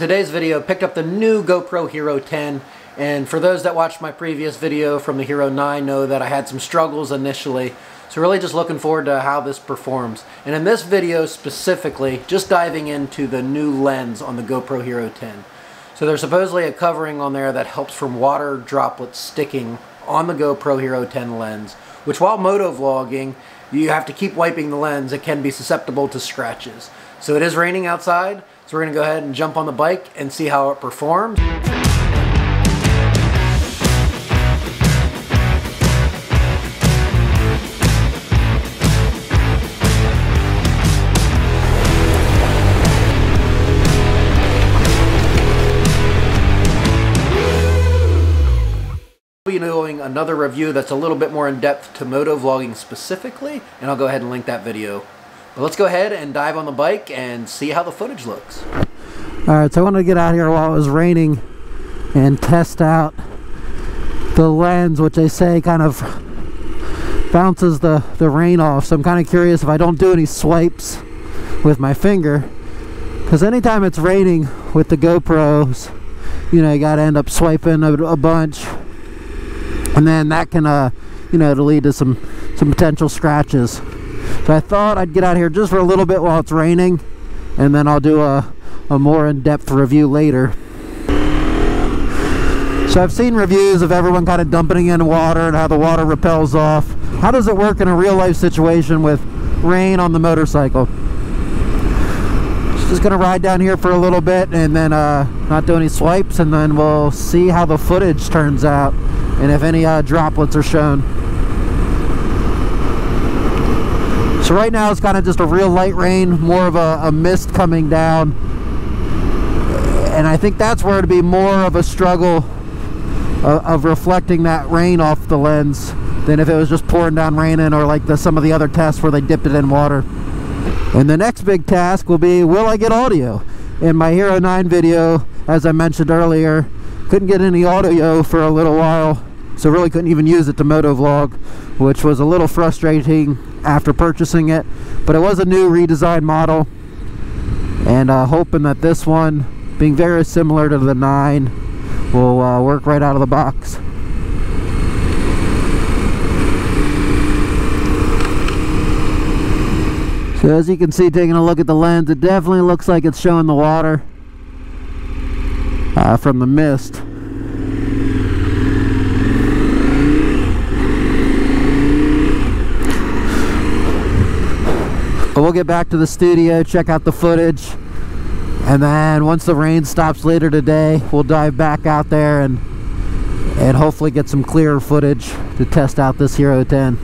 today's video, picked up the new GoPro Hero 10, and for those that watched my previous video from the Hero 9 know that I had some struggles initially, so really just looking forward to how this performs. And in this video specifically, just diving into the new lens on the GoPro Hero 10. So there's supposedly a covering on there that helps from water droplets sticking on the GoPro Hero 10 lens, which while motovlogging, you have to keep wiping the lens. It can be susceptible to scratches. So it is raining outside, so we're going to go ahead and jump on the bike and see how it performs. I'll be doing another review that's a little bit more in depth to motovlogging specifically, and I'll go ahead and link that video. But let's go ahead and dive on the bike and see how the footage looks. Alright, so I wanted to get out here while it was raining and test out the lens, which they say kind of bounces the rain off. So I'm kind of curious if I don't do any swipes with my finger, because anytime it's raining with the GoPros, you know, you got to end up swiping a bunch. And then that can, you know, to lead to some potential scratches. So I thought I'd get out here just for a little bit while it's raining, and then I'll do a more in-depth review later. So I've seen reviews of everyone kind of dumping in water and how the water repels off. How does it work in a real-life situation with rain on the motorcycle? Just gonna ride down here for a little bit and then not do any swipes, and then we'll see how the footage turns out and if any droplets are shown. So right now it's kind of just a real light rain, more of a mist coming down, and I think that's where it'd be more of a struggle of reflecting that rain off the lens than if it was just pouring down raining, or like some of the other tests where they dipped it in water. And the next big task will be, will I get audio? In my Hero 9 video, as I mentioned earlier, couldn't get any audio for a little while, so really couldn't even use it to motovlog, which was a little frustrating after purchasing it. But it was a new redesigned model, and hoping that this one, being very similar to the 9, will work right out of the box. So as you can see, taking a look at the lens, it definitely looks like it's showing the water from the mist. But we'll get back to the studio, check out the footage, and then once the rain stops later today, we'll dive back out there and hopefully get some clearer footage to test out this Hero 10.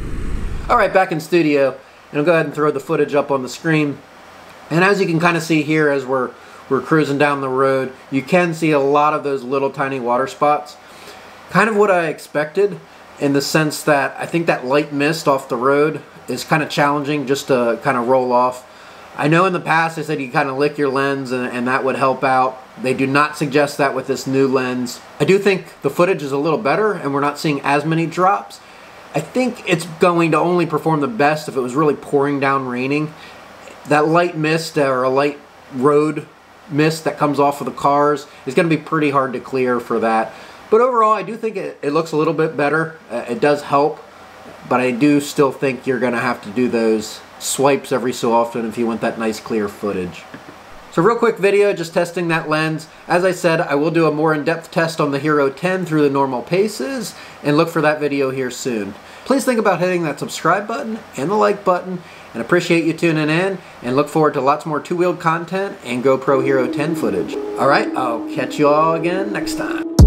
Alright, back in studio. And I'll go ahead and throw the footage up on the screen. And as you can kind of see here as we're cruising down the road, you can see a lot of those little tiny water spots. Kind of what I expected, in the sense that I think that light mist off the road is kind of challenging just to kind of roll off. I know in the past they said you kind of lick your lens and that would help out. They do not suggest that with this new lens. I do think the footage is a little better and we're not seeing as many drops. I think it's going to only perform the best if it was really pouring down raining. That light mist or a light road mist that comes off of the cars is going to be pretty hard to clear for that. But overall, I do think it looks a little bit better. It does help, but I do still think you're going to have to do those swipes every so often if you want that nice clear footage. So real quick video, just testing that lens. As I said, I will do a more in-depth test on the Hero 10 through the normal paces, and look for that video here soon. Please think about hitting that subscribe button and the like button, and appreciate you tuning in, and look forward to lots more two-wheeled content and GoPro Hero 10 footage. Alright, I'll catch you all again next time.